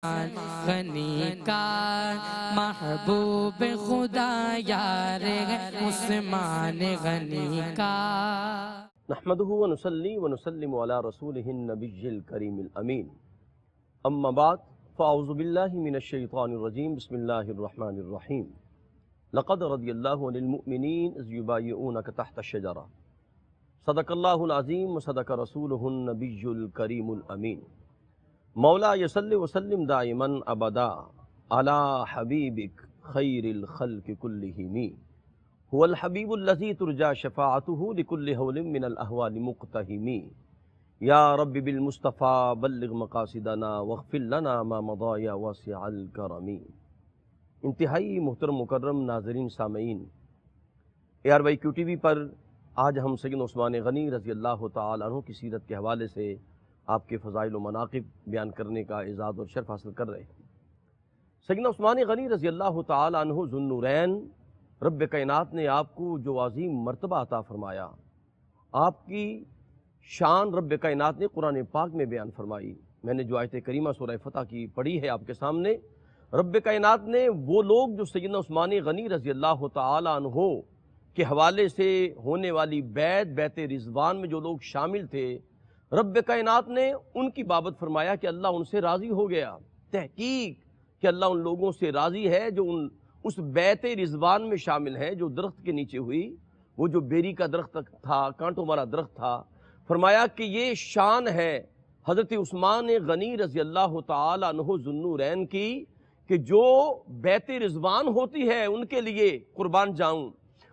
غنی کا محبوب خدا یار عثمان غنی کا نحمده ونصلي ونسلم على رسوله النبي الكريم الأمين أما بعد فأعوذ بالله من الشيطان الرجيم بسم الله الرحمن الرحيم لقد رضي الله عن المؤمنين إذ يبايعونك تحت الشجرة صدق الله العظيم وصدق رسوله النبي الكريم الأمين مولا يصلي وسلم دائما أبدا على حبيبك خير الخلق كلهم هو الحبيب الذي ترجى شفاعته لكل هول من الأهوال مقتهم يا رب بالمصطفى بلغ مقاصدنا واغفر لنا ما مضى يا واسع الكرم۔ انتہائی محترم مکرم ناظرین سامعین، ARYQ TV پر آج ہم سیدنا عثمان غنی رضی اللہ تعالیٰ عنہ کی سیرت کے حوالے سے آپ کے فضائل و مناقب بیان کرنے کا اعزاز اور شرف حاصل کر رہے ہیں۔ سیدنا عثمان غنی رضی اللہ تعالیٰ عنہ ذو النورین، رب کائنات نے آپ کو جو عظیم مرتبہ عطا فرمایا، آپ کی شان رب کائنات نے قرآن پاک میں بیان فرمائی۔ میں نے جو آیت کریمہ سورہ فتح کی پڑھی ہے آپ کے سامنے، رب کائنات نے وہ لوگ جو سیدنا عثمان غنی رضی اللہ تعالیٰ عنہ کے حوالے سے ہونے والی بیعت رضوان میں جو لوگ شامل تھے، رب کائنات نے ان کی بابت فرمایا کہ اللہ ان سے راضی ہو گیا۔ تحقیق کہ اللہ ان لوگوں سے راضی ہے جو اس بیعت رضوان میں شامل ہیں، جو درخت کے نیچے ہوئی، وہ جو بیری کا درخت تھا، کانٹوں والا درخت تھا۔ فرمایا کہ یہ شان ہے حضرت عثمان غنی رضی اللہ تعالی عنہ ذو النورین کی کہ جو بیعت رضوان ہوتی ہے ان کے لیے قربان جاؤں،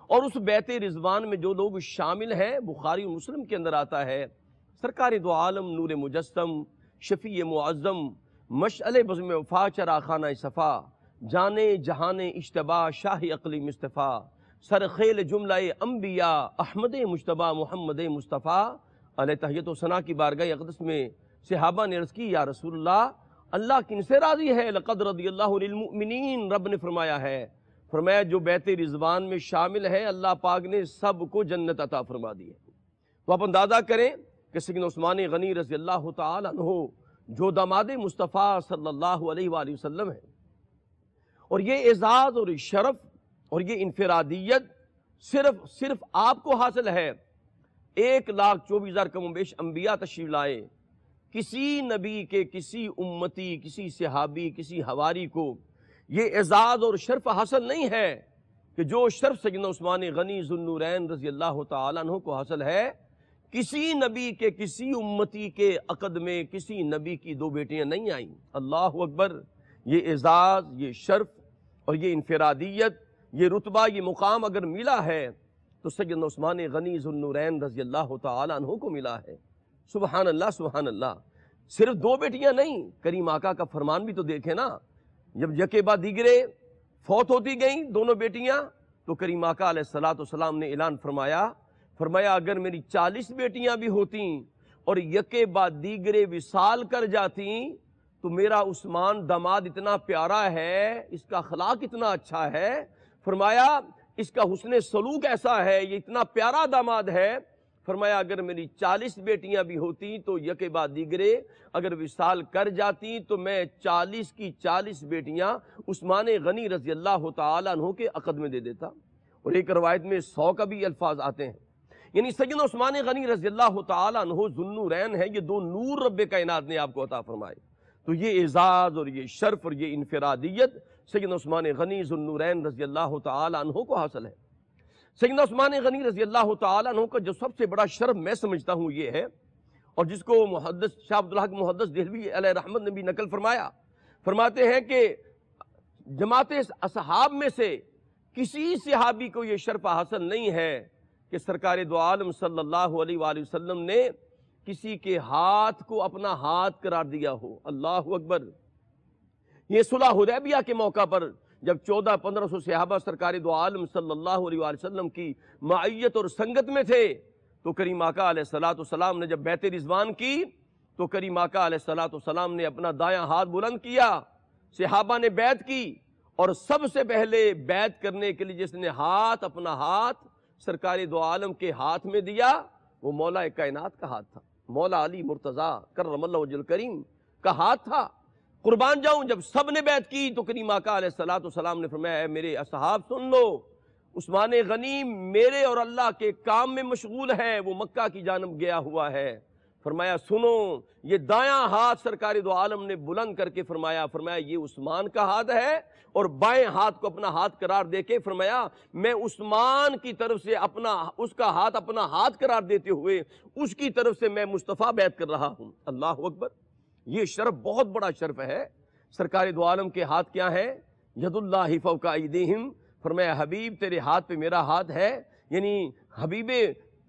اور اس بیعت رضوان میں جو لوگ شامل ہیں، بخاری و مسلم کے اندر آتا ہے، سرکار دو عالم نور مجسم شفیع معظم مشعل بزم وفا چرا خانہ صفا جانے جہان اشتبا شاہ عقلی مصطفیٰ سرخیل جملہ انبیاء احمد مجتبیٰ محمد مصطفیٰ علیہ تحیت و ثنا کی بارگاہ اقدس میں صحابہ نے عرض کی، یا رسول اللہ کن سے راضی ہے؟ لقد رضی اللہ عن المؤمنین، رب نے فرمایا ہے، فرمایا جو بیعت رضوان میں شامل ہے اللہ پاک نے سب کو جنت عطا فرما دی ہے۔ تو آپ اندازہ کریں کہ سیدنا عثمان غنی رضی اللہ تعالی عنہ جو داماد مصطفیٰ صلی اللہ علیہ وآلہ وسلم ہے، اور یہ اعزاز اور شرف اور یہ انفرادیت صرف آپ کو حاصل ہے۔ 1,24,000 کم و بیش انبیاء تشریف لائے، کسی نبی کے کسی امتی کسی صحابی کسی حواری کو یہ اعزاز اور شرف حاصل نہیں ہے کہ جو شرف سیدنا عثمان غنی ذو النورین رضی اللہ تعالیٰ عنہ کو حاصل ہے۔ کسی نبی کے کسی امتی کے عقد میں کسی نبی کی 2 بیٹیاں نہیں آئیں۔ اللہ اکبر! یہ اعزاز، یہ شرف اور یہ انفرادیت، یہ رتبہ، یہ مقام اگر ملا ہے تو سیدنا عثمان غنی ذو النورین رضی اللہ تعالیٰ عنہ کو ملا ہے۔ سبحان اللہ سبحان اللہ! صرف 2 بیٹیاں نہیں، کریم آقا کا فرمان بھی تو دیکھیں نا، جب یکے بعد دیگرے فوت ہوتی گئیں دونوں بیٹیاں تو کریم آقا علیہ السلام نے اعلان فرمایا اگر میری 40 بیٹیاں بھی ہوتیں اور یکے بعد دیگرے وصال کر جاتیں تو میرا عثمان داماد اتنا پیارا ہے، اس کا اخلاق اتنا اچھا ہے، فرمایا اس کا حسن سلوک ایسا ہے، یہ اتنا پیارا داماد ہے، فرمایا اگر میری 40 بیٹیاں بھی ہوتیں تو یکے بعد دیگرے اگر وصال کر جاتی تو میں 40 کی 40 بیٹیاں عثمان غنی رضی اللہ تعالیٰ عنہ کے عقد میں دے دیتا۔ اور ایک روایت میں 100 کا بھی الفاظ آتے ہیں۔ یعنی سیدنا عثمان غنی رضی اللہ تعالیٰ عنہ ذو النورین ہے، یہ 2 نور رب کائنات نے آپ کو عطا فرمائے۔ تو یہ اعزاز اور یہ شرف اور یہ انفرادیت سیدنا عثمان غنی ذو النورین رضی اللہ تعالیٰ عنہ کو حاصل ہے۔ سیدنا عثمان غنی رضی اللہ تعالیٰ عنہ کا جو سب سے بڑا شرف میں سمجھتا ہوں یہ ہے، اور جس کو محدث شاہ عبدالحق محدث دہلوی علیہ رحمت نے بھی نقل فرمایا، فرماتے ہیں کہ جماعت اصحاب میں سے کسی صحابی کو یہ شرف حاصل نہیں ہے کہ سرکار دو عالم صلی اللہ علیہ وآلہ وسلم نے کسی کے ہاتھ کو اپنا ہاتھ قرار دیا ہو۔ اللہ اکبر! یہ صلح حدیبیہ کے موقع پر جب 1400-1500 صحابہ سرکار دو عالم صلی اللہ علیہ وآلہ وسلم کی معیت اور سنگت میں تھے تو کریم آقا علیہ السلام نے جب بیعت رضوان کی تو کریم آقا علیہ السلام نے اپنا دایاں ہاتھ بلند کیا، صحابہ نے بیعت کی، اور سب سے پہلے بیعت کرنے کے لیے جس نے اپنا ہاتھ سرکار دو عالم کے ہاتھ میں دیا وہ مولا کائنات کا ہاتھ تھا، مولا علی مرتضیٰ کرم اللہ وجہ الکریم کا ہاتھ تھا۔ قربان جاؤں جب سب نے بیعت کی تو کریم آقا علیہ السلام نے فرمایا اے میرے اصحاب سن لو، عثمان غنی میرے اور اللہ کے کام میں مشغول ہے، وہ مکہ کی جانب گیا ہوا ہے۔ فرمایا سنو، یہ دایاں ہاتھ سرکار دو عالم نے بلند کر کے فرمایا یہ عثمان کا ہاتھ ہے، اور بائیں ہاتھ کو اپنا ہاتھ قرار دے کے فرمایا میں عثمان کی طرف سے اس کا ہاتھ اپنا ہاتھ قرار دیتے ہوئے اس کی طرف سے میں مصطفیٰ بیعت کر رہا ہوں۔ اللہ اکبر، یہ شرف بہت بڑا شرف ہے۔ سرکار دو عالم کے ہاتھ کیا ہے؟ ید اللہ فوق ایدیہم، فرمایا حبیب تیرے ہاتھ پہ میرا ہاتھ ہے، یعنی حبیب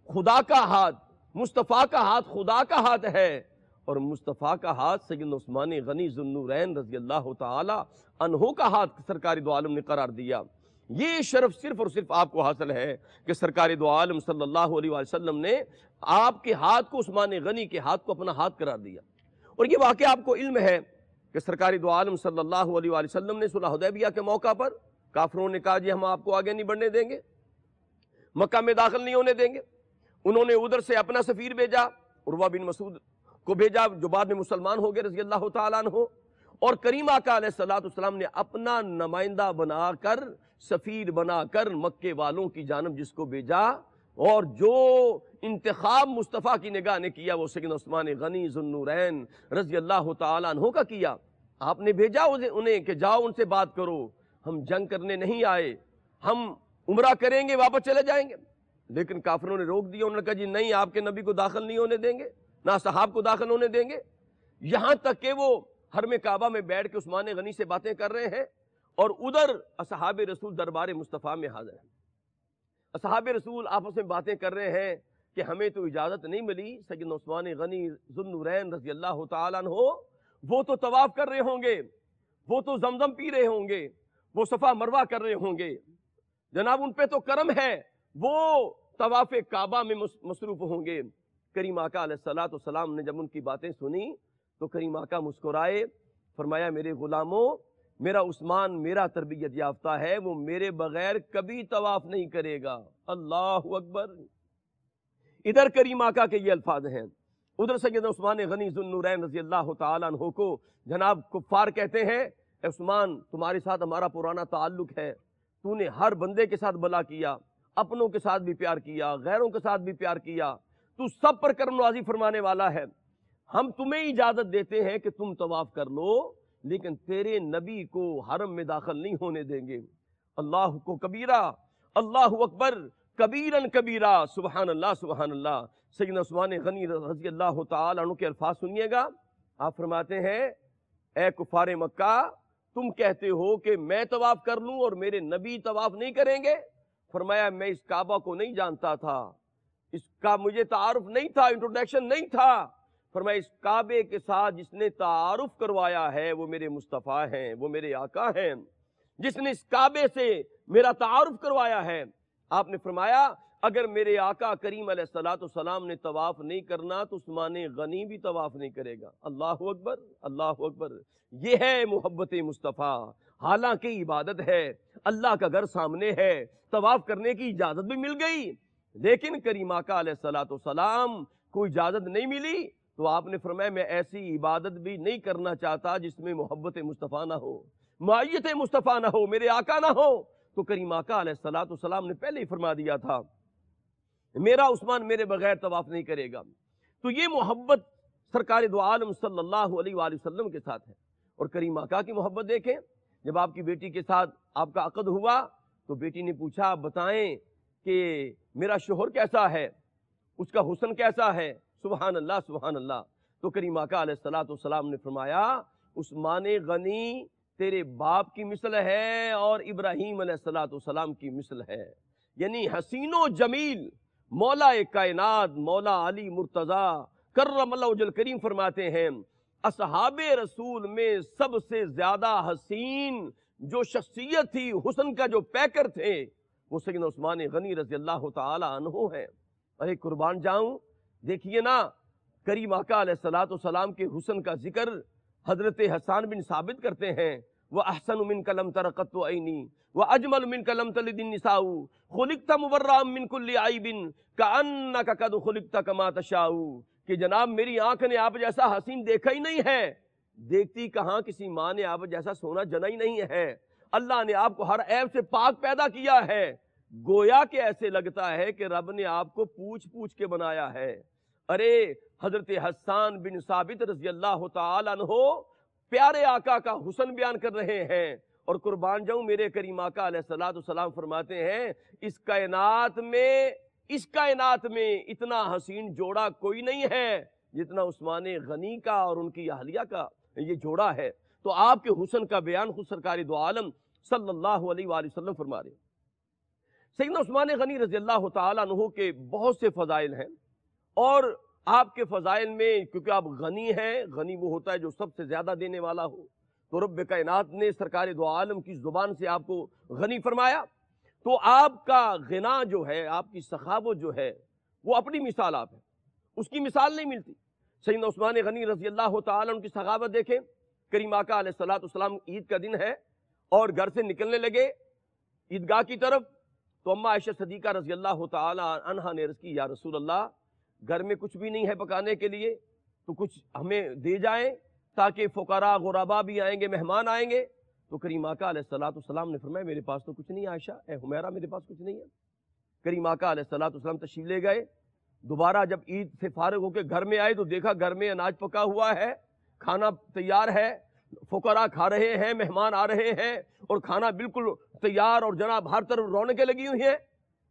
خدا کا ہاتھ، مصطفیٰ کا ہاتھ خدا کا ہاتھ ہے، اور مصطفیٰ کا ہاتھ سیدنا عثمان غنی ذو النورین رضی اللہ تعالی عنہ کا ہاتھ سرکار دو عالم نے قرار دیا۔ یہ شرف صرف اور صرف آپ کو حاصل ہے کہ سرکار دو عالم صلی اللہ علیہ وسلم نے آپ کے ہاتھ کو، عثمان غنی کے ہاتھ کو اپنا ہاتھ قرار دیا۔ اور یہ واقعہ آپ کو علم ہے کہ سرکار دو عالم صلی اللہ علیہ وسلم نے صلح حدیبیہ کے موقع پر کافروں نے کہا جی ہم آپ کو آگے نہیں بڑھنے دیں گے، مکہ میں داخل نہیں ہونے دیں گے۔ انہوں نے ادھر سے اپنا سفیر بھیجا، عروہ بن مسعود کو بھیجا جو بعد میں مسلمان ہو گئے رضی اللہ تعالیٰ عنہ، اور کریم آقا علیہ السلام نے اپنا نمائندہ بنا کر، سفیر بنا کر مکے والوں کی جانب جس کو بھیجا، اور جو انتخاب مصطفیٰ کی نگاہ نے کیا وہ سیدنا عثمان غنی ذو النورین رضی اللہ تعالیٰ عنہ کا کیا۔ آپ نے بھیجا انہیں کہ جاؤ ان سے بات کرو، ہم جنگ کرنے نہیں آئے، ہم عمرہ کریں گے واپس چلے جائیں گے۔ لیکن کافروں نے روک دیا، انہوں نے کہا جی نہیں، آپ کے نبی کو داخل نہیں ہونے دیں گے، نہ صحاب کو داخل ہونے دیں گے۔ یہاں تک کہ وہ حرم کعبہ میں بیٹھ کے عثمان غنی سے باتیں کر رہے ہیں، اور ادھر اصحاب رسول دربار مصطفیٰ میں حاضر ہیں۔ اصحاب رسول آپس میں باتیں کر رہے ہیں کہ ہمیں تو اجازت نہیں ملی، سیدنا عثمان غنی ذو النورین رضی اللہ تعالیٰ عنہ وہ تو طواف کر رہے ہوں گے، وہ تو زمزم پی رہے ہوں گے، وہ صفا مروہ کر رہے ہوں گے، جناب ان پہ تو کرم ہے، وہ طواف کعبہ میں مصروف ہوں گے۔ کریم آقا علیہ السلام نے جب ان کی باتیں سنی تو کریم آقا مسکرائے، فرمایا میرے غلاموں، میرا عثمان میرا تربیت یافتہ ہے، وہ میرے بغیر کبھی طواف نہیں کرے گا۔ اللہ اکبر۔ ادھر کریم آقا کے یہ الفاظ ہیں، ادھر سیدنا عثمان غنی ذو النورین رضی اللہ تعالیٰ عنہ کو جناب کفار کہتے ہیں اے عثمان تمہارے ساتھ ہمارا پرانا تعلق ہے، تو نے ہر بندے کے ساتھ بھلا کیا، اپنوں کے ساتھ بھی پیار کیا، غیروں کے ساتھ بھی پیار کیا، تو سب پر کرم نوازی فرمانے والا ہے، ہم تمہیں اجازت دیتے ہیں کہ تم طواف کر لو، لیکن تیرے نبی کو حرم میں داخل نہیں ہونے دیں گے۔ اللہ کو کبیرہ، اللہ اکبر کبیرن کبیرہ، سبحان اللہ سبحان اللہ۔ سیدنا عثمان غنی رضی اللہ تعالیٰ عنہ کے الفاظ سنیے گا، آپ فرماتے ہیں اے کفار مکہ، تم کہتے ہو کہ میں طواف کر لوں اور میرے نبی طواف نہیں کریں گے؟ فرمایا میں اس کعبہ کو نہیں جانتا تھا، اس کا مجھے تعارف نہیں تھا، انٹروڈکشن نہیں تھا۔ فرمایا اس کعبے کے ساتھ جس نے تعارف کروایا ہے وہ میرے مصطفیٰ ہیں، وہ میرے آقا ہیں، جس نے اس کعبے سے میرا تعارف کروایا ہے۔ آپ نے فرمایا اگر میرے آقا کریم علیہ السلام نے طواف نہیں کرنا تو عثمان غنی بھی طواف نہیں کرے گا۔ اللہ اکبر اللہ اکبر۔ یہ ہے محبت مصطفیٰ، حالانکہ عبادت ہے، اللہ کا گھر سامنے ہے، طواف کرنے کی اجازت بھی مل گئی، لیکن کریم آقا علیہ السلام کو اجازت نہیں ملی تو آپ نے فرمایا میں ایسی عبادت بھی نہیں کرنا چاہتا جس میں محبت مصطفیٰ نہ ہو، معیت مصطفیٰ نہ ہو، میرے آقا نہ ہو۔ تو کریم آقا علیہ السلام نے پہلے ہی فرما دیا تھا میرا عثمان میرے بغیر طواف نہیں کرے گا۔ تو یہ محبت سرکار دو عالم صلی اللہ علیہ وآلہ وسلم کے ساتھ ہے۔ اور کریم آقا کی محبت دیکھیں، جب آپ کی بیٹی کے ساتھ آپ کا عقد ہوا تو بیٹی نے پوچھا بتائیں کہ میرا شوہر کیسا ہے، اس کا حسن کیسا ہے، سبحان اللہ سبحان اللہ۔ تو کریم آقا علیہ السلام نے فرمایا عثمان غنی تیرے باپ کی مثل ہے اور ابراہیم علیہ السلام کی مثل ہے، یعنی حسین و جمیل۔ مولا کائنات مولا علی مرتضی کرم اللہ وجہ کریم فرماتے ہیں اصحاب رسول میں سب سے زیادہ حسین جو شخصیت تھی، حسن کا جو پیکر تھے، وہ سیدنا عثمان غنی رضی اللہ تعالی عنہ ہے۔ ارے قربان جاؤں، دیکھیے نا کریم آقا علیہ السلام کے حسن کا ذکر حضرت حسان بن ثابت کرتے ہیں، وَأَحْسَنُ مِنْكَ لَمْ تَرَ قَطُّ عَيْنِي وَأَجْمَلُ مِنْكَ لَمْ تَلِدِ النِّسَاءُ خُلِقْتَ مُبَرَّأً مِنْ كُلِّ عَيْبٍ كَأَنَّكَ قَدْ خُلِقْتَ كَمَا تَشَاءُ، کہ جناب میری آنکھ نے آپ جیسا حسین دیکھا ہی نہیں ہے، دیکھتی کہاں کسی ماں نے آپ جیسا سونا جنا ہی نہیں ہے، اللہ نے آپ کو ہر عیب سے پاک پیدا کیا ہے، گویا کہ ایسے لگتا ہے کہ رب نے آپ کو پوچھ پوچھ کے بنایا ہے۔ ارے حضرت حسان بن ثابت رضی اللہ تعالیٰ عنہ پیارے آقا کا حسن بیان کر رہے ہیں، اور قربان جاؤں میرے کریم آقا علیہ السلام فرماتے ہیں اس کائنات میں اتنا حسین جوڑا کوئی نہیں ہے جتنا عثمان غنی کا اور ان کی اہلیہ کا یہ جوڑا ہے۔ تو آپ کے حسن کا بیان خود سرکار دو عالم صلی اللہ علیہ وآلہ وسلم فرما رہے ہیں۔ سیدنا عثمان غنی رضی اللہ تعالیٰ عنہ کے بہت سے فضائل ہیں، اور آپ کے فضائل میں کیونکہ آپ غنی ہیں، غنی وہ ہوتا ہے جو سب سے زیادہ دینے والا ہو، تو رب کائنات نے سرکار دو عالم کی زبان سے آپ کو غنی فرمایا، تو آپ کا غنا جو ہے، آپ کی سخاوت جو ہے، وہ اپنی مثال آپ ہے، اس کی مثال نہیں ملتی۔ سیدنا عثمان غنی رضی اللہ تعالیٰ عنہ کی سخاوت دیکھیں، کریم آقا علیہ السلام عید کا دن ہے اور گھر سے نکلنے لگے عیدگاہ کی طرف، تو اماں عائشہ صدیقہ رضی اللہ تعالیٰ عنہا نے عرض کی یا رسول اللہ گھر میں کچھ بھی نہیں ہے پکانے کے لیے، تو کچھ ہمیں دے جائیں تاکہ فقراء غرباء بھی آئیں گے، مہمان آئیں گے۔ تو کریم آقا علیہ السلام نے فرمایا میرے پاس تو کچھ نہیں ہے عائشہ، اے حمیرہ میرے پاس کچھ نہیں ہے۔ کریم آقا علیہ السلام تشریف لے گئے، دوبارہ جب عید سے فارغ ہو کے گھر میں آئے تو دیکھا گھر میں اناج پکا ہوا ہے، کھانا تیار ہے، فقراء کھا رہے ہیں، مہمان آ رہے ہیں، اور کھانا بالکل تیار، اور جناب ہر طرف رونقیں لگی ہوئی ہیں۔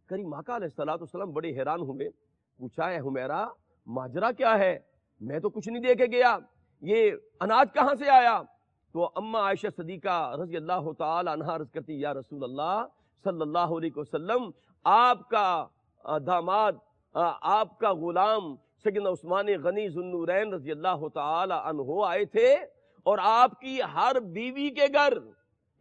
کریم آقا علیہ السلام بڑے حیران ہوئے، پوچھا اے حمیرہ ماجرا کیا ہے؟ میں تو کچھ نہیں دے کے گیا، یہ اناج کہاں سے آیا؟ تو اماں عائشہ صدیقہ رضی اللہ تعالی عنہا عرض کرتی یا رسول اللہ صلی اللہ علیہ وسلم آپ کا داماد، آپ کا غلام سیدنا عثمان غنی ذو النورین رضی اللہ تعالی عنہ آئے تھے، اور آپ کی ہر بیوی کے گھر،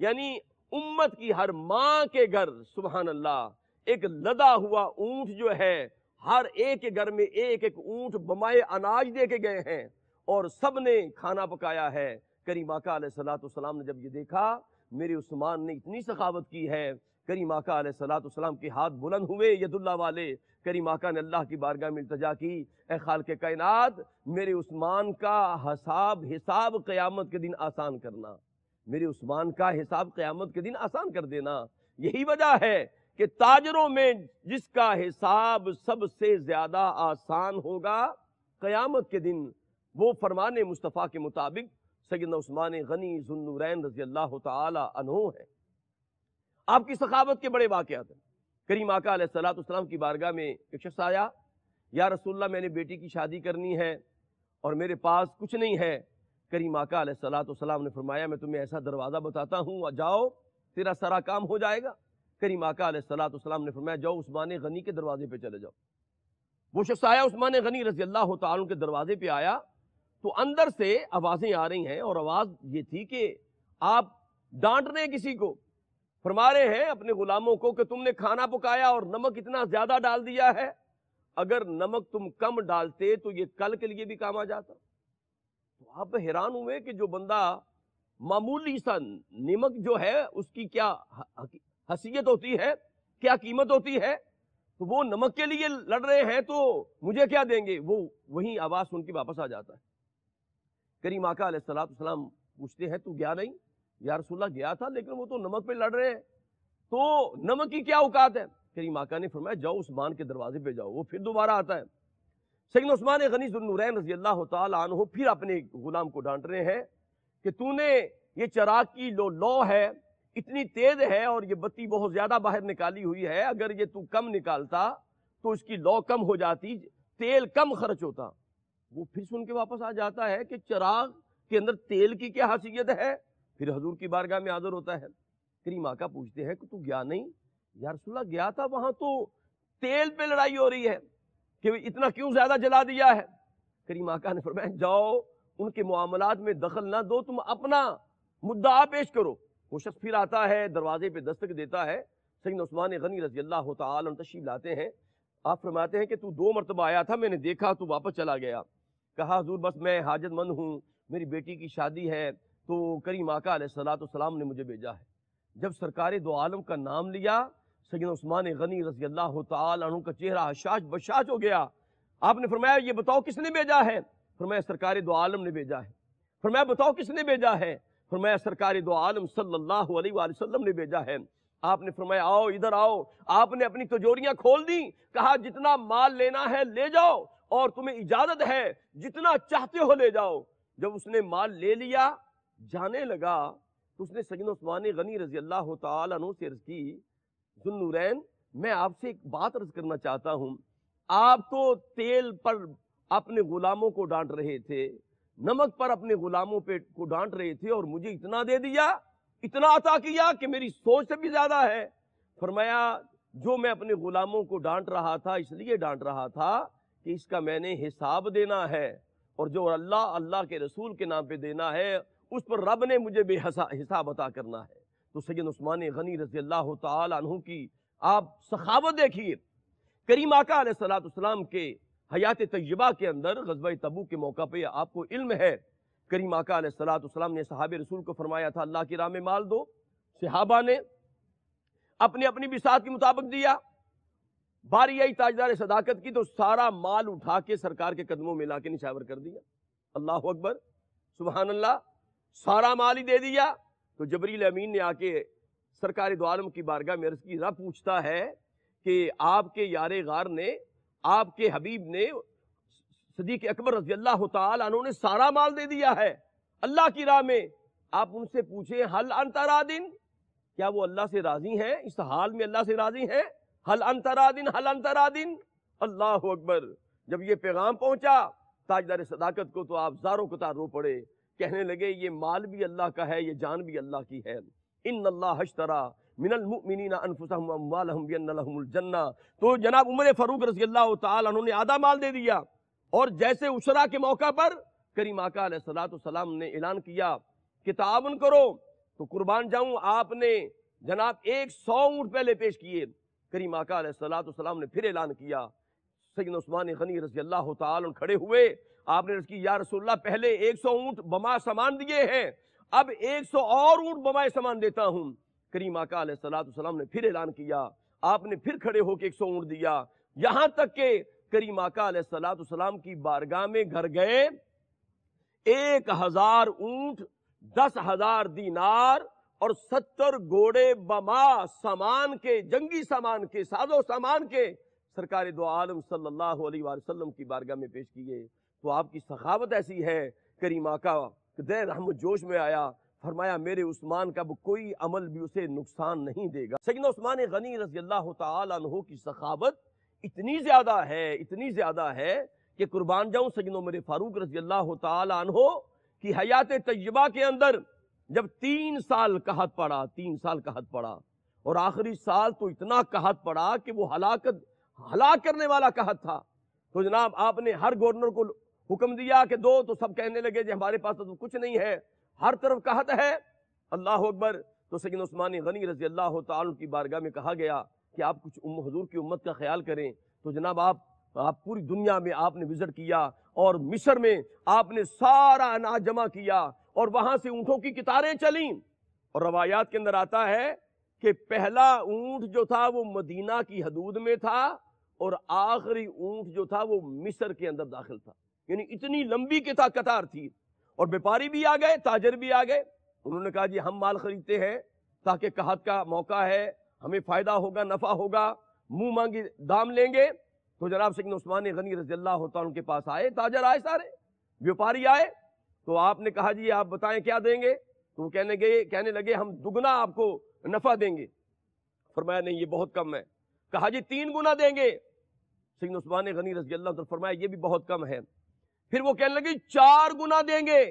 یعنی امت کی ہر ماں کے گھر، سبحان اللہ، ایک لدا ہوا اونٹ جو ہے، ہر ایک کے گھر میں ایک ایک اونٹ بمائے اناج دے کے گئے ہیں، اور سب نے کھانا پکایا ہے۔ کریم آقا علیہ السلام نے جب یہ دیکھا میرے عثمان نے اتنی سخاوت کی ہے، کریم آقا علیہ السلام کے ہاتھ بلند ہوئے ید اللہ والے، کریم آقا نے اللہ کی بارگاہ میں التجا کی اے خالق کائنات میرے عثمان کا حساب قیامت کے دن آسان کرنا، میرے عثمان کا حساب قیامت کے دن آسان کر دینا۔ یہی وجہ ہے کہ تاجروں میں جس کا حساب سب سے زیادہ آسان ہوگا قیامت کے دن، وہ فرمان مصطفیٰ کے مطابق سیدنا عثمان غنی ذو النورین رضی اللہ تعالی عنہ ہے۔ آپ کی سخاوت کے بڑے واقعات ہیں۔ کریم آقا علیہ السلام کی بارگاہ میں ایک شخص آیا، یا رسول اللہ میں نے بیٹی کی شادی کرنی ہے اور میرے پاس کچھ نہیں ہے۔ کریم آقا علیہ السلام نے فرمایا میں تمہیں ایسا دروازہ بتاتا ہوں، جاؤ تیرا سارا کام ہو جائے گا۔ کریم آقا علیہ السلام نے فرمایا جاؤ عثمان غنی کے دروازے پہ چلے جاؤ۔ وہ شخص آیا، عثمان غنی رضی اللہ تعالیٰ کے دروازے پہ آیا، تو اندر سے آوازیں آ رہی ہیں، اور آواز یہ تھی کہ آپ ڈانٹ رہے ہیں کسی کو، فرما رہے ہیں اپنے غلاموں کو کہ تم نے کھانا پکایا اور نمک اتنا زیادہ ڈال دیا ہے، اگر نمک تم کم ڈالتے تو یہ کل کے لیے بھی کام آ جاتا۔ تو آپ حیران ہوئے کہ جو بندہ معمولی سا نمک جو ہے اس کی کیا حیثیت ہوتی ہے، کیا قیمت ہوتی ہے، تو وہ نمک کے لیے لڑ رہے ہیں تو مجھے کیا دیں گے؟ وہ وہیں آواز سن کے واپس آ جاتا ہے۔ کریم آقا علیہ السلام پوچھتے ہیں تو گیا نہیں؟ یا رسول اللہ گیا تھا لیکن وہ تو نمک پہ لڑ رہے ہیں، تو نمک کی کیا اوقات ہے؟ کریم آقا نے فرمایا جاؤ عثمان کے دروازے پہ جاؤ۔ وہ پھر دوبارہ آتا ہے، سیدنا عثمان غنی ذو النورین رضی اللہ تعالی عنہ پھر اپنے غلام کو ڈانٹ رہے ہیں کہ تو نے یہ چراغ کی لو ہے اتنی تیز ہے اور یہ بتی بہت زیادہ باہر نکالی ہوئی ہے، اگر یہ تو کم نکالتا تو اس کی لو کم ہو جاتی، تیل کم خرچ ہوتا۔ وہ پھر سن کے واپس آ جاتا ہے کہ چراغ کے اندر تیل کی کیا حیثیت ہے، پھر حضور کی بارگاہ میں حاضر ہوتا ہے۔ کریم آقا پوچھتے ہیں کہ تو گیا نہیں؟ یا رسول اللہ گیا تھا، وہاں تو تیل پہ لڑائی ہو رہی ہے کہ اتنا کیوں زیادہ جلا دیا ہے۔ کریم آقا نے فرمایا جاؤ ان کے معاملات میں دخل نہ دو، تم اپنا مدعا پیش کرو۔ وہ شخص پھر آتا ہے، دروازے پہ دستک دیتا ہے، سیدنا عثمان غنی رضی اللہ تعالی عنہ تشریف لاتے ہیں۔ آپ فرماتے ہیں کہ تو 2 مرتبہ آیا تھا، میں نے دیکھا تو واپس چلا گیا۔ کہا حضور بس میں حاجت مند ہوں، میری بیٹی کی شادی ہے، تو کریم آقا علیہ السلام نے مجھے بھیجا ہے۔ جب سرکار دو عالم کا نام لیا، سیدنا عثمان غنی رضی اللہ تعالی عنہ کا چہرہ حشاش بشاش ہو گیا۔ آپ نے فرمایا یہ بتاؤ کس نے بھیجا ہے؟ فرمایا سرکار دو عالم نے بھیجا ہے۔ فرمایا بتاؤ کس نے بھیجا ہے؟ فرمایا سرکار دو عالم صلی اللہ علیہ وآلہ وسلم نے بھیجا ہے۔ آپ نے فرمایا آؤ ادھر آؤ۔ آپ نے اپنی تجوریاں کھول دی، کہا جتنا مال لینا ہے لے جاؤ اور تمہیں اجازت ہے جتنا چاہتے ہو لے جاؤ۔ جب اس نے مال لے لیا جانے لگا تو اس نے سیدنا عثمان غنی رضی اللہ تعالیٰ عنہ سے عرض کی، ذو النورین میں آپ سے ایک بات عرض کرنا چاہتا ہوں، آپ تو تیل پر اپنے غلاموں کو ڈانٹ رہے تھے، نمک پر اپنے غلاموں کو ڈانٹ رہے تھے، اور مجھے اتنا دے دیا، اتنا عطا کیا کہ میری سوچ سے بھی زیادہ ہے۔ فرمایا جو میں اپنے غلاموں کو ڈانٹ رہا تھا اس لیے ڈانٹ رہا تھا کہ اس کا میں نے حساب دینا ہے، اور جو اللہ کے رسول کے نام پہ دینا ہے اس پر رب نے مجھے بے حساب عطا کرنا ہے۔ تو سیدنا عثمان غنی رضی اللہ تعالی عنہ کی آپ سخاوت دیکھیے۔ کریم آقا علیہ الصلوۃ والسلام کے حیات طیبہ کے اندر غزوہ تبوک کے موقع پہ آپ کو علم ہے، کریم آقا علیہ الصلوۃ والسلام نے صحابہ رسول کو فرمایا تھا اللہ کی راہ میں مال دو۔ صحابہ نے اپنی اپنی بساط کے مطابق دیا۔ باری آئی تاجدار صداقت کی تو سارا مال اٹھا کے سرکار کے قدموں میں لا کے نشاور کر دیا۔ اللہ اکبر، سبحان اللہ، سارا مال ہی دے دیا۔ تو جبریل امین نے آ کے سرکار دو عالم کی بارگاہ میں عرض کی، رب پوچھتا ہے کہ آپ کے یار غار نے، آپ کے حبیب نے، صدیق اکبر رضی اللہ تعالیٰ عنہ نے سارا مال دے دیا ہے اللہ کی راہ میں۔ آپ ان سے پوچھیں حل انت راضٍ، کیا وہ اللہ سے راضی ہیں؟ اس حال میں اللہ سے راضی ہیں؟ حل انت راضٍ، حل انت راضٍ۔ اللہ اکبر، جب یہ پیغام پہنچا تاجدار صداقت کو تو آپ زاروں قطار رو پڑے، کہنے لگے یہ مال بھی اللہ کا ہے، یہ جان بھی اللہ کی ہے۔ ان اللہ اشترى من المؤمنین انفسهم واموالهم بان لهم الجنہ۔ تو جناب عمر فاروق رضی اللہ تعالی عنہ نے آدھا مال دے دیا، اور جیسے عشرہ کے موقع پر کریم آقا علیہ الصلوۃ والسلام نے اعلان کیا کہ تعاون کرو تو قربان جاؤں، آپ نے جناب 100 اونٹ پہلے پیش کیے۔ کریم آقا علیہ الصلوۃ والسلام نے پھر اعلان کیا، سیدنا عثمان غنی رضی اللہ تعالی عنہ کھڑے ہوئے، آپ نے عرض کی یا رسول اللہ پہلے 100 اونٹ بما سامان دیے ہیں، اب 100 اور اونٹ بما سامان دیتا ہوں۔ کریم آقا علیہ الصلوۃ والسلام نے پھر اعلان کیا، آپ نے پھر کھڑے ہو کے 100 اونٹ دیا، یہاں تک کہ کریم آقا علیہ الصلوۃ والسلام کی بارگاہ میں گھر گئے 1000 اونٹ، 10,000 دینار اور 70 گھوڑے بما سامان کے، جنگی سامان کے، ساز و سامان کے سرکار دو عالم صلی اللہ علیہ وآلہ وسلم کی بارگاہ میں پیش کیے۔ تو آپ کی سخاوت ایسی ہے، کریم آقا دے رحمت جوش میں آیا، فرمایا میرے عثمان کا کوئی عمل بھی اسے نقصان نہیں دے گا۔ سیدنا عثمان غنی رضی اللہ تعالی عنہ کی سخاوت اتنی زیادہ ہے کہ قربان جاؤں سیدنا عمر فاروق رضی اللہ تعالی عنہ کی حیات طیبہ کے اندر جب 3 سال قحط پڑا اور آخری سال تو اتنا قحط پڑا کہ وہ ہلاک کرنے والا قحط تھا، تو جناب آپ نے ہر گورنر کو حکم دیا کہ دو، تو سب کہنے لگے جی ہمارے پاس تو کچھ نہیں ہے، ہر طرف قحط ہے۔ اللہ اکبر، تو سیدنا عثمان غنی رضی اللہ تعالی کی بارگاہ میں کہا گیا کہ آپ کچھ حضور کی امت کا خیال کریں۔ تو جناب آپ پوری دنیا میں آپ نے وزٹ کیا، اور مصر میں آپ نے سارا اناج جمع کیا، اور وہاں سے اونٹوں کی قطاریں چلیں، اور روایات کے اندر آتا ہے کہ پہلا اونٹ جو تھا وہ مدینہ کی حدود میں تھا، اور آخری اونٹ جو تھا وہ مصر کے اندر داخل تھا، یعنی اتنی لمبی قطار تھی۔ اور بیپاری بھی آ گئے، تاجر بھی آ گئے، انہوں نے کہا جی ہم مال خریدتے ہیں تاکہ قحط کا موقع ہے، ہمیں فائدہ ہوگا، نفع ہوگا، منہ مانگی دام لیں گے۔ تو جناب سیدنا عثمان غنی رضی اللہ تعالیٰ کے پاس آئے، تاجر آئے، سارے بیپاری آئے، تو آپ نے کہا جی آپ بتائیں کیا دیں گے؟ تو وہ کہنے لگے ہم دگنا آپ کو نفع دیں گے۔ فرمایا نہیں یہ بہت کم ہے۔ کہا جی 3 گنا دیں گے۔ سیدنا عثمان غنی رضی اللہ تعالیٰ فرمایا یہ بھی بہت کم ہے۔ پھر وہ کہنے لگے 4 گنا دیں گے۔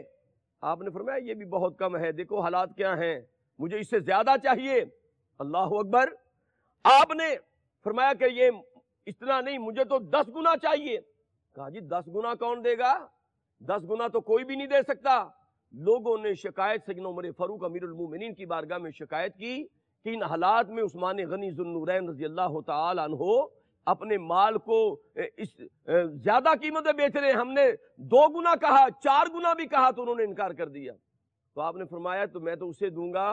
آپ نے فرمایا یہ بھی بہت کم ہے، دیکھو حالات کیا ہیں، مجھے اس سے زیادہ چاہیے۔ اللہ اکبر، آپ نے فرمایا کہ یہ اتنا نہیں، مجھے تو 10 گنا چاہیے۔ کہا جی 10 گنا کون دے گا؟ 10 گنا تو کوئی بھی نہیں دے سکتا۔ لوگوں نے شکایت سیدنا عمر فاروق امیر المومنین کی بارگاہ میں شکایت کی کہ ان حالات میں عثمان غنی ذو النورین رضی اللہ تعالی عنہ اپنے مال کو اس زیادہ قیمت میں بیچ رہے ہیں، ہم نے 2 گنا کہا، 4 گنا بھی کہا تو انہوں نے انکار کر دیا۔ تو آپ نے فرمایا تو میں تو اسے دوں گا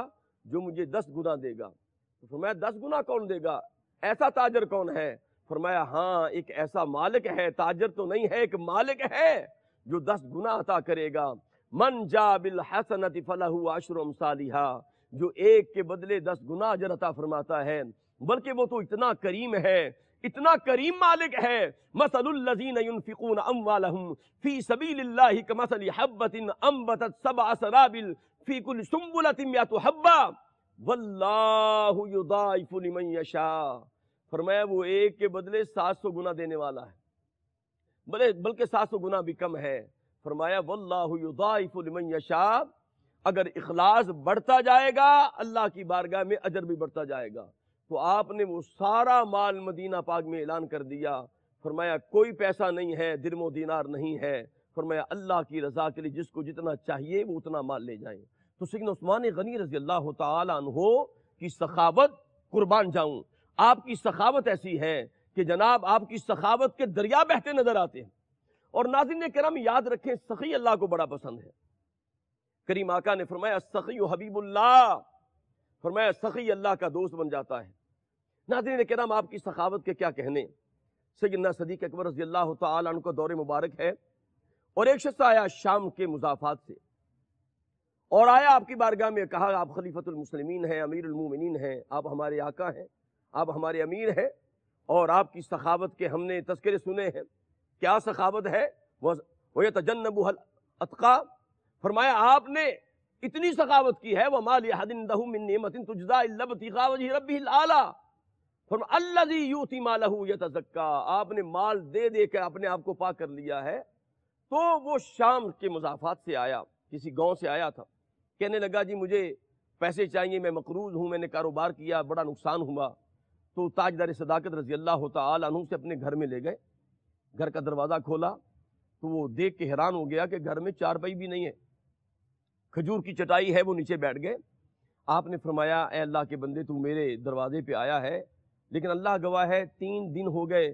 جو مجھے 10 گنا دے گا۔ تو فرمایا 10 گنا کون دے گا؟ ایسا تاجر کون ہے؟ فرمایا ہاں ایک ایسا مالک ہے، تاجر تو نہیں ہے، ایک مالک ہے جو 10 گنا عطا کرے گا۔ من جا بالحسنۃ فلہ عشر امثالھا، جو ایک کے بدلے 10 گنا اجر عطا فرماتا ہے، بلکہ وہ تو اتنا کریم ہے، اتنا کریم مالک ہے۔ مثل الذین ينفقون اموالهم فی سبیل اللہ کمثل حبۃ انبتت 7 سنابل فی کل سنبلۃ 100 حبہ واللہ یضاعف لمن یشاء۔ فرمایا وہ ایک کے بدلے 700 گنا دینے والا ہے، بلکہ 700 گنا بھی کم ہے۔ فرمایا واللہ یضاعف لمن یشاء، اگر اخلاص بڑھتا جائے گا اللہ کی بارگاہ میں اجر بھی بڑھتا جائے گا۔ تو آپ نے وہ سارا مال مدینہ پاک میں اعلان کر دیا، فرمایا کوئی پیسہ نہیں ہے، درم و دینار نہیں ہے، فرمایا اللہ کی رضا کے لیے جس کو جتنا چاہیے وہ اتنا مال لے جائیں۔ تو سیدنا عثمان غنی رضی اللہ تعالی عنہ کی سخاوت، قربان جاؤں، آپ کی سخاوت ایسی ہے کہ جناب آپ کی سخاوت کے دریا بہتے نظر آتے ہیں۔ اور ناظرین کرام یاد رکھیں، سخی اللہ کو بڑا پسند ہے۔ کریم آقا نے فرمایا سخی حبیب اللہ، فرمایا سخی اللہ کا دوست بن جاتا ہے۔ ناظرین کرام آپ کی سخاوت کے کیا کہنے۔ سیدنا صدیق اکبر رضی اللہ تعالی عنہ کا دور مبارک ہے، اور ایک شخص آیا شام کے مضافات سے، اور آیا آپ کی بارگاہ میں، کہا آپ خلیفۃ المسلمین ہیں، امیر المومنین ہیں، آپ ہمارے آقا ہیں، آپ ہمارے امیر ہیں، اور آپ کی سخاوت کے ہم نے تذکرے سنے ہیں۔ کیا سخاوت ہے؟ وَيَتَجَنَّبُهَا الْأَتْقَى، فرمایا آپ نے اتنی سخاوت کی ہے، وَمَا لِأَحَدٍ عِندَهُ مِن نِعْمَةٍ تُجْزَىٰ إِلَّا ابْتِغَاءَ وَجْهِ رَبِّهِ الْأَعْلَىٰ، فرمایا الَّذِي يُؤْتِي مَالَهُ يَتَزَكَّىٰ، آپ نے مال دے دے کر اپنے آپ کو پاک کر لیا ہے۔ تو وہ شام کے مضافات سے آیا، کسی گاؤں سے آیا تھا، کہنے لگا جی مجھے پیسے چاہیے، میں مقروض ہوں، میں نے کاروبار کیا، بڑا نقصان ہوا۔ تو تاجدار صداقت رضی اللہ تعالی عنہ سے اپنے گھر میں لے گئے، گھر کا دروازہ کھولا تو وہ دیکھ کے حیران ہو گیا کہ گھر میں چارپائی بھی نہیں ہے، کھجور کی چٹائی ہے، وہ نیچے بیٹھ گئے۔ آپ نے فرمایا اے اللہ کے بندے تو میرے دروازے پہ آیا ہے، لیکن اللہ گواہ ہے 3 دن ہو گئے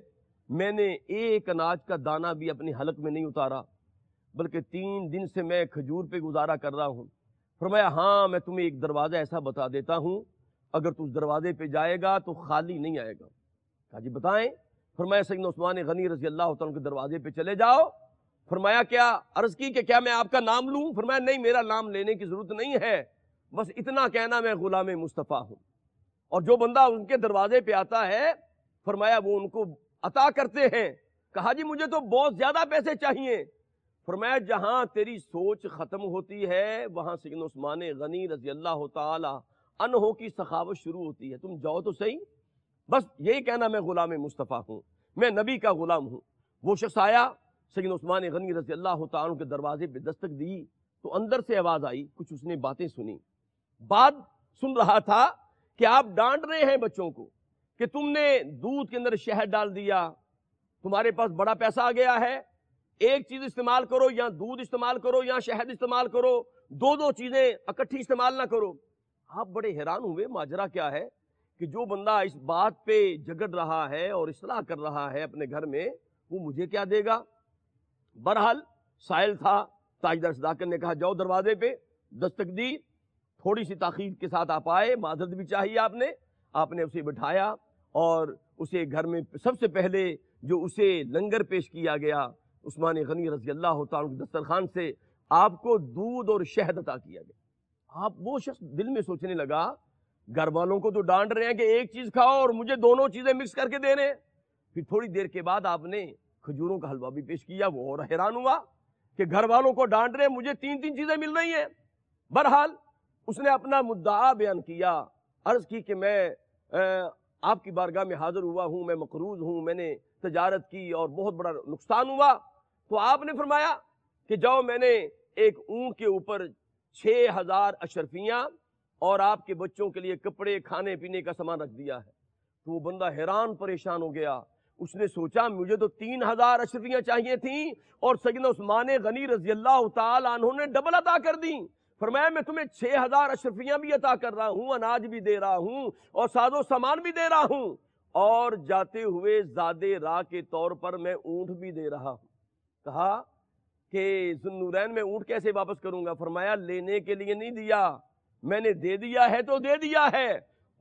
میں نے ایک اناج کا دانہ بھی اپنے حلق میں نہیں اتارا، بلکہ 3 دن سے میں کھجور پہ گزارا کر رہا ہوں۔ فرمایا ہاں میں تمہیں ایک دروازہ ایسا بتا دیتا ہوں، اگر تو اس دروازے پہ جائے گا تو خالی نہیں آئے گا۔ کہا جی بتائیں۔ فرمایا سیدنا عثمان غنی رضی اللہ تعالیٰ کے دروازے پہ چلے جاؤ۔ فرمایا کیا؟ عرض کی کہ کیا میں آپ کا نام لوں؟ فرمایا نہیں، میرا نام لینے کی ضرورت نہیں ہے، بس اتنا کہنا میں غلام مصطفیٰ ہوں۔ اور جو بندہ ان کے دروازے پہ آتا ہے فرمایا وہ ان کو عطا کرتے ہیں۔ کہا جی مجھے تو بہت زیادہ پیسے چاہیے۔ فرمایا جہاں تیری سوچ ختم ہوتی ہے وہاں سیدنا عثمان غنی رضی اللہ تعالی عنہ کی سخاوت شروع ہوتی ہے، تم جاؤ تو صحیح، بس یہی کہنا میں غلام مصطفیٰ ہوں، میں نبی کا غلام ہوں۔ وہ شخص آیا، سیدنا عثمان غنی رضی اللہ تعالیٰ عنہ کے دروازے پہ دستک دی تو اندر سے آواز آئی، کچھ اس نے باتیں سنی۔ بات سن رہا تھا کہ آپ ڈانٹ رہے ہیں بچوں کو کہ تم نے دودھ کے اندر شہد ڈال دیا، تمہارے پاس بڑا پیسہ آ گیا ہے، ایک چیز استعمال کرو، یا دودھ استعمال کرو یا شہد استعمال کرو، دو چیزیں اکٹھی استعمال نہ کرو۔ آپ بڑے حیران ہوئے ماجرا کیا ہے کہ جو بندہ اس بات پہ جھگڑ رہا ہے اور اصلاح کر رہا ہے اپنے گھر میں، وہ مجھے کیا دے گا؟ بہرحال سائل تھا، تاجدار صداقت نے کہا جاؤ دروازے پہ، دستک دی، تھوڑی سی تاخیر کے ساتھ آپ آئے، معذرت بھی چاہیے آپ نے اسے بٹھایا اور اسے گھر میں سب سے پہلے جو اسے لنگر پیش کیا گیا عثمان غنی رضی اللہ تعالیٰ کے دسترخوان سے، آپ کو دودھ اور شہد عطا کیا گیا۔ آپ وہ شخص دل میں سوچنے لگا گھر والوں کو تو ڈانٹ رہے ہیں کہ ایک چیز کھاؤ اور مجھے دونوں چیزیں مکس کر کے دے رہے ہیں۔ پھر تھوڑی دیر کے بعد آپ نے کھجوروں کا حلوہ بھی پیش کیا، وہ اور حیران ہوا کہ گھر والوں کو ڈانٹ رہے ہیں، مجھے 3 چیزیں مل رہی ہیں۔ بہرحال اس نے اپنا مدعا بیان کیا، عرض کی کہ میں آپ کی بارگاہ میں حاضر ہوا ہوں، میں مقروض ہوں، میں نے تجارت کی اور بہت بڑا نقصان ہوا۔ تو آپ نے فرمایا کہ جاؤ، میں نے ایک اونٹ کے اوپر 6000 اشرفیاں اور آپ کے بچوں کے لیے کپڑے کھانے پینے کا سامان رکھ دیا ہے۔ تو وہ بندہ حیران پریشان ہو گیا، اس نے سوچا مجھے تو 3000 اشرفیاں چاہیے تھیں اور سیدنا عثمان غنی رضی اللہ تعالی عنہ نے ڈبل عطا کر دی۔ فرمایا میں تمہیں 6000 اشرفیاں بھی عطا کر رہا ہوں، اناج بھی دے رہا ہوں اور ساز و سامان بھی دے رہا ہوں، اور جاتے ہوئے زادے راہ کے طور پر میں اونٹ بھی دے رہا ہوں۔ کہا کہ ذوالنورین میں اونٹ کیسے واپس کروں گا؟ فرمایا لینے کے لیے نہیں دیا، میں نے دے دیا ہے تو دے دیا ہے،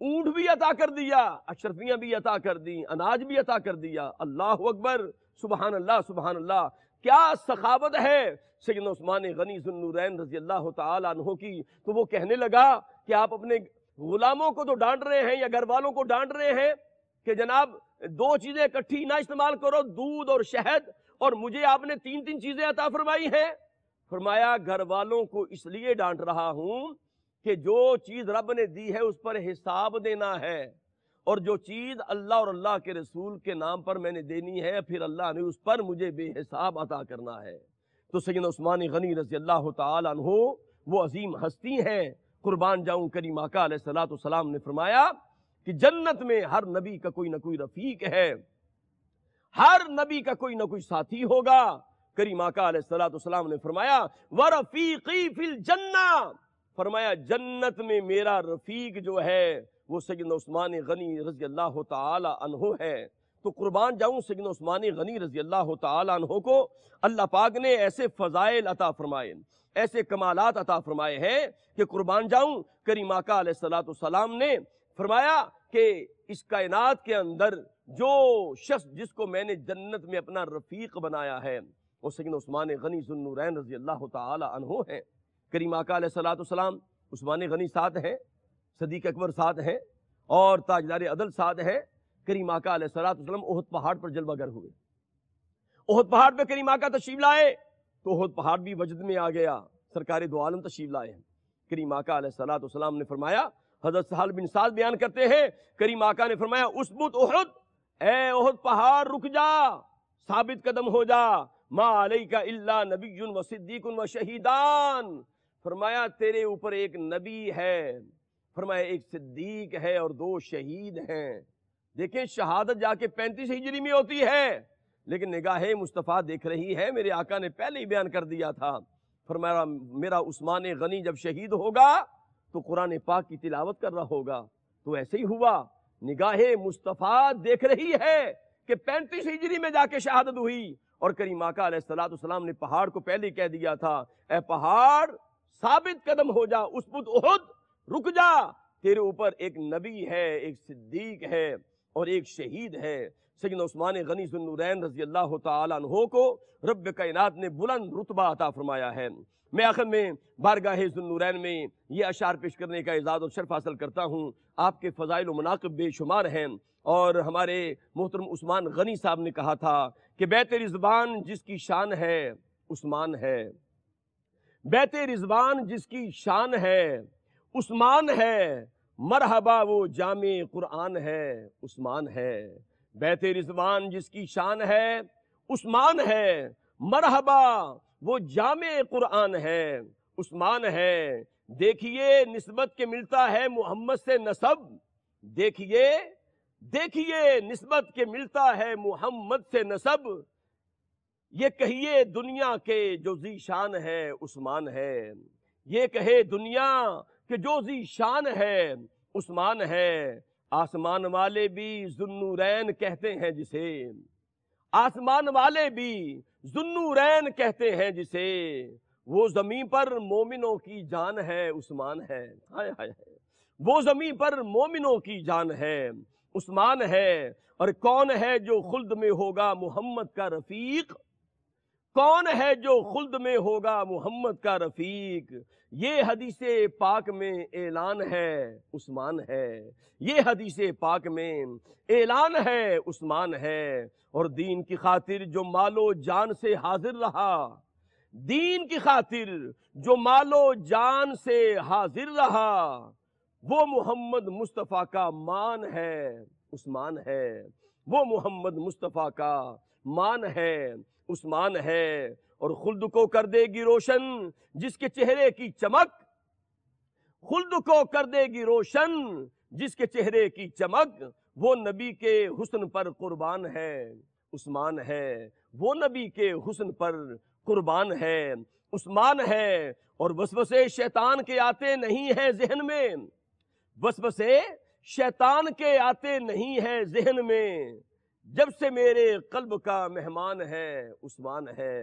اونٹ بھی عطا کر دیا، اشرفیاں بھی عطا کر دی، اناج بھی عطا کر دیا۔ اللہ اکبر، سبحان اللہ سبحان اللہ۔ کیا سخاوت ہے سیدنا عثمان غنی ذو النورین رضی اللہ تعالی عنہ کی۔ تو وہ کہنے لگا کہ آپ اپنے غلاموں کو تو ڈانٹ رہے ہیں یا گھر والوں کو ڈانٹ رہے ہیں کہ جناب دو چیزیں اکٹھی نہ استعمال کرو، دودھ اور شہد، اور مجھے آپ نے تین چیزیں عطا فرمائی ہیں۔ فرمایا گھر والوں کو اس لیے ڈانٹ رہا ہوں کہ جو چیز رب نے دی ہے اس پر حساب دینا ہے، اور جو چیز اللہ اور اللہ کے رسول کے نام پر میں نے دینی ہے پھر اللہ نے اس پر مجھے بے حساب عطا کرنا ہے۔ تو سیدنا عثمان غنی رضی اللہ تعالی عنہ وہ عظیم ہستی ہیں، قربان جاؤں کریم آقا علیہ الصلوۃ والسلام نے فرمایا کہ جنت میں ہر نبی کا کوئی نہ کوئی رفیق ہے، ہر نبی کا کوئی نہ کوئی ساتھی ہوگا۔ کریم آقا علیہ الصلوۃ والسلام نے فرمایا وَرَفِيقِي فِي الْجَنَّةِ، فرمایا جنت میں میرا رفیق جو ہے وہ سیدنا عثمان غنی رضی اللہ تعالی عنہ ہے۔ تو قربان جاؤں سیدنا عثمان غنی رضی اللہ تعالی عنہ کو اللہ پاک نے ایسے فضائل عطا فرمائے، ایسے کمالات عطا فرمائے ہیں کہ قربان جاؤں کریم آقا علیہ الصلوۃ والسلام نے فرمایا کہ اس کائنات کے اندر جو شخص جس کو میں نے جنت میں اپنا رفیق بنایا ہے وہ سیدنا عثمان غنی ذو النورین رضی اللہ تعالی عنہ ہیں۔ کریم آقا علیہ الصلوۃ والسلام عثمان غنی ساتھ ہیں، صدیق اکبر ساتھ ہیں، اور تاجدار عدل ساتھ ہیں۔ کریم آقا علیہ الصلوۃ والسلام احد پہاڑ پر جلوہ گر ہوئے، احد پہاڑ پہ کریم آقا تشریف لائے تو احد پہاڑ بھی وجد میں آ گیا، سرکار دو عالم تشریف لائے ہیں۔ کریم آقا علیہ الصلوۃ والسلام نے فرمایا، حضرت سہل بن سعد بیان کرتے ہیں، کریم آقا نے فرمایا اسبت احد، اے احد پہاڑ رک جا، ثابت قدم ہو جا، ما علیک الا نبی و صدیق و شہیدان، فرمایا تیرے اوپر ایک نبی ہے، فرمایا ایک صدیق ہے اور دو شہید ہیں۔ دیکھیں شہادت جا کے 35 ہجری میں ہوتی ہے، لیکن نگاہ مصطفیٰ دیکھ رہی ہے، میرے آقا نے پہلے ہی بیان کر دیا تھا، فرمایا میرا عثمان غنی جب شہید ہوگا تو قرآن پاک کی تلاوت کر رہا ہوگا۔ تو ایسے ہی ہوا، نگاہ مصطفیٰ دیکھ رہی ہے کہ 35 ہجری میں جا کے شہادت ہوئی، اور کریم آقا علیہ الصلوۃ والسلام نے پہاڑ کو پہلے کہہ دیا تھا، اے پہاڑ ثابت قدم ہو جا، اسبت احد رک جا، تیرے اوپر ایک نبی ہے، ایک صدیق ہے اور ایک شہید ہے۔ سیدنا عثمان غنی ذو النورین رضی اللہ تعالی عنہ کو رب کائنات نے بلند رتبہ عطا فرمایا ہے۔ میں آخر میں بارگاہ ذو النورین میں یہ اشعار پیش کرنے کا اعزاز اور شرف حاصل کرتا ہوں۔ آپ کے فضائل و مناقب بے شمار ہیں، اور ہمارے محترم عثمان غنی صاحب نے کہا تھا کہ بیت رضوان جس کی شان ہے عثمان ہے، بیت رضوان جس کی شان ہے عثمان ہے، مرحبا وہ جامع قرآن ہے عثمان ہے۔ بیت رضوان جس کی شان ہے عثمان ہے، مرحبا وہ جامع قرآن ہے عثمان ہے۔ دیکھیے نسبت کے ملتا ہے محمد سے نسب، دیکھیے نسبت کے ملتا ہے محمد سے نسب، یہ کہیے دنیا کے جو ذی شان ہے عثمان ہے، یہ کہے دنیا کہ جو ذی شان ہے عثمان ہے۔ آسمان والے بھی ذو النورین کہتے ہیں جسے، آسمان والے بھی ذو النورین کہتے ہیں جسے، وہ زمین پر مومنوں کی جان ہے عثمان ہے، ہائے ہائے ہائے، وہ زمین پر مومنوں کی جان ہے عثمان ہے۔ اور کون ہے جو خلد میں ہوگا محمد کا رفیق، کون ہے جو خلد میں ہوگا محمد کا رفیق، یہ حدیث پاک میں اعلان ہے عثمان ہے، یہ حدیث پاک میں اعلان ہے عثمان ہے۔ اور دین کی خاطر جو مال و جان سے حاضر رہا، دین کی خاطر جو مال و جان سے حاضر رہا، وہ محمد مصطفیٰ کا مان ہے عثمان ہے، وہ محمد مصطفیٰ کا مان ہے عثمان ہے۔ اور خلد کو کر دے گی روشن جس کے چہرے کی چمک، خلد کو کر دے گی روشن جس کے چہرے کی چمک، وہ نبی کے حسن پر قربان ہے عثمان ہے، وہ نبی کے حسن پر قربان ہے عثمان ہے۔ اور وسوسے شیطان کے آتے نہیں ہیں ذہن میں، وسوسے شیطان کے آتے نہیں ہیں ذہن میں، جب سے میرے قلب کا مہمان ہے عثمان ہے،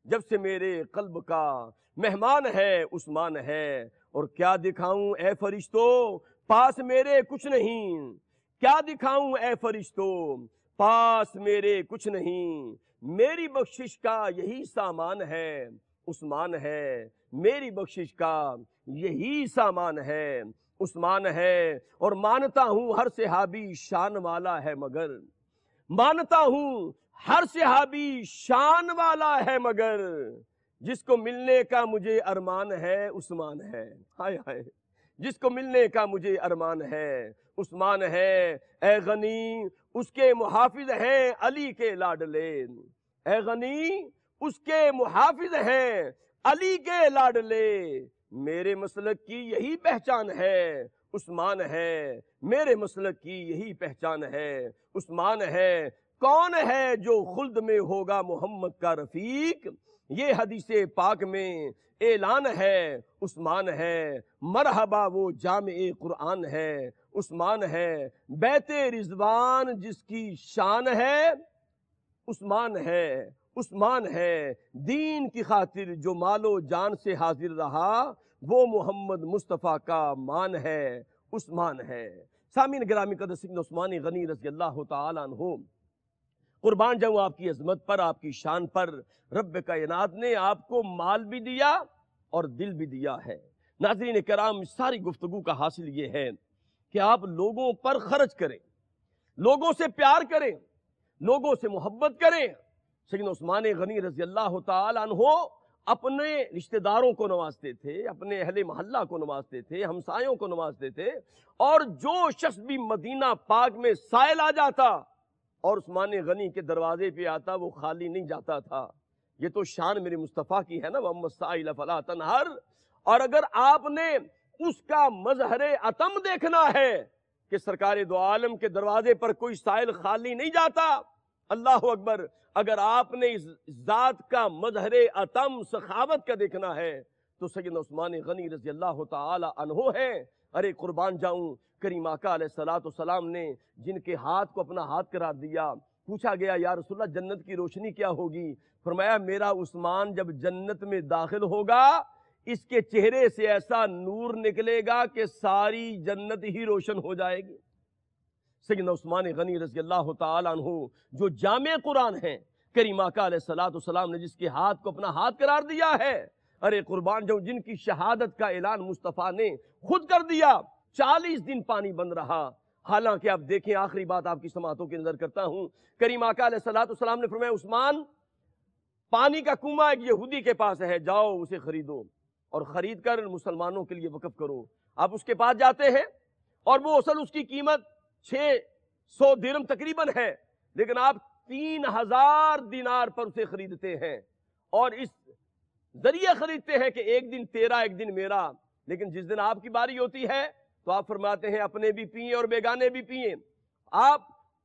جب سے میرے قلب کا مہمان ہے عثمان ہے۔ اور کیا دکھاؤں اے فرشتو پاس میرے کچھ نہیں، کیا دکھاؤں اے فرشتو پاس میرے کچھ نہیں، میری بخشش کا یہی سامان ہے عثمان ہے، میری بخشش کا یہی سامان ہے عثمان ہے، اور مانتا ہوں ہر صحابی شان والا ہے مگر، مانتا ہوں ہر صحابی شان والا ہے مگر، جس کو ملنے کا مجھے ارمان ہے عثمان ہے، ہائے ہائے، جس کو ملنے کا مجھے ارمان ہے عثمان ہے، اے غنی اس کے محافظ ہیں علی کے لاڈلے، اے غنی اس کے محافظ ہیں علی کے لاڈلے، میرے مسلک کی یہی پہچان ہے عثمان ہے، میرے مسلک کی یہی پہچان ہے عثمان ہے، کون ہے جو خلد میں ہوگا محمد کا رفیق، یہ حدیث پاک میں اعلان ہے عثمان ہے، مرحبا وہ جامع قرآن ہے عثمان ہے، بیت رضوان جس کی شان ہے عثمان ہے، عثمان ہے، دین کی خاطر جو مال و جان سے حاضر رہا وہ محمد مصطفیٰ کا مان ہے عثمان ہے۔ سامعین گرامی قدر سیدنا عثمان غنی رضی اللہ تعالیٰ عنہ، قربان جاؤں آپ کی عظمت پر، آپ کی شان پر، رب کائنات نے آپ کو مال بھی دیا اور دل بھی دیا ہے۔ ناظرین کرام، ساری گفتگو کا حاصل یہ ہے کہ آپ لوگوں پر خرچ کریں، لوگوں سے پیار کریں، لوگوں سے محبت کریں۔ سیدنا عثمان غنی رضی اللہ تعالیٰ عنہ اپنے رشتہ داروں کو نوازتے تھے، اپنے اہل محلہ کو نوازتے تھے، ہمسایوں کو نوازتے تھے، اور جو شخص بھی مدینہ پاک میں سائل آ جاتا اور عثمان غنی کے دروازے پہ آتا وہ خالی نہیں جاتا تھا۔ یہ تو شان میرے مصطفیٰ کی ہے نا، وَأَمَّا السَّائِلَ فَلَا تَنْهَرْ۔ اور اگر آپ نے اس کا مظہر عتم دیکھنا ہے کہ سرکار دو عالم کے دروازے پر کوئی سائل خالی نہیں جاتا، اللہ اکبر، اگر آپ نے اس ذات کا مظہر عتم سخاوت کا دیکھنا ہے تو سیدنا عثمان غنی رضی اللہ تعالی عنہ ہے۔ ارے قربان جاؤں، کریم آقا علیہ السلام نے جن کے ہاتھ کو اپنا ہاتھ قرار دیا، پوچھا گیا یا رسول اللہ جنت کی روشنی کیا ہوگی؟ فرمایا میرا عثمان جب جنت میں داخل ہوگا اس کے چہرے سے ایسا نور نکلے گا کہ ساری جنت ہی روشن ہو جائے گی۔ سیدنا عثمان غنی رضی اللہ تعالیٰ عنہ جو جامع قرآن ہیں، کریم آقا علیہ السلام نے جس کے ہاتھ کو اپنا ہاتھ قرار دیا ہے، ارے قربان جاؤں، جن کی شہادت کا اعلان مصطفیٰ نے خود کر دیا، 40 دن پانی بند رہا۔ حالانکہ آپ دیکھیں، آخری بات آپ کی سماعتوں کی نظر کرتا ہوں، کریم آقا علیہ السلام نے فرمایا عثمان، پانی کا کنواں ایک یہودی کے پاس ہے، جاؤ اسے خریدو اور خرید کر مسلمانوں کے لیے وقف کرو۔ آپ اس کے پاس جاتے ہیں اور وہ اصل اس کی قیمت 600 درہم تقریباً ہے، لیکن آپ 3000 دینار پر اسے خریدتے ہیں اور اس ذریعے خریدتے ہیں کہ ایک دن تیرا ایک دن میرا، لیکن جس دن آپ کی باری ہوتی ہے تو آپ فرماتے ہیں اپنے بھی پئیں اور بیگانے بھی پئیں۔ آپ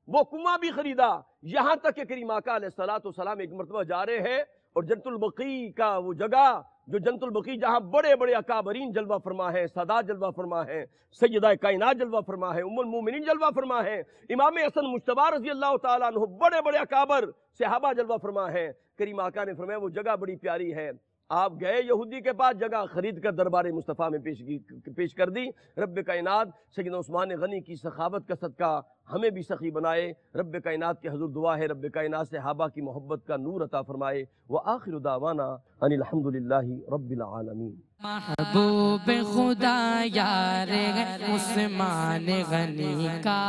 وہ کنواں بھی خریدا، یہاں تک کہ کریم آقا علیہ السلام ایک مرتبہ جا رہے ہیں اور جنت البقیع کا وہ جگہ، جو جنت البقیع جہاں بڑے بڑے اکابرین جلوہ فرما ہے، سادات جلوہ فرما ہے، سیدہ کائنات جلوہ فرما ہے، ام المومنین جلوہ فرما ہے، امام حسن مجتبی رضی اللہ تعالیٰ عنہ، بڑے بڑے اکابر صحابہ جلوہ فرما ہے۔ کریم آقا نے فرمایا وہ جگہ بڑی پیاری ہے۔ آپ گئے یہودی کے پاس، جگہ خرید کر دربار مصطفیٰ میں پیش کر دی۔ رب کائنات سیدنا عثمان غنی کی سخاوت کا صدقہ ہمیں بھی سخی بنائے۔ رب کائنات کے حضور دعا ہے رب کائنات صحابہ کی محبت کا نور عطا فرمائے۔ وآخر دعوانا ان الحمدللہ رب العالمین۔ محبوب خدا یار عثمان غنی کا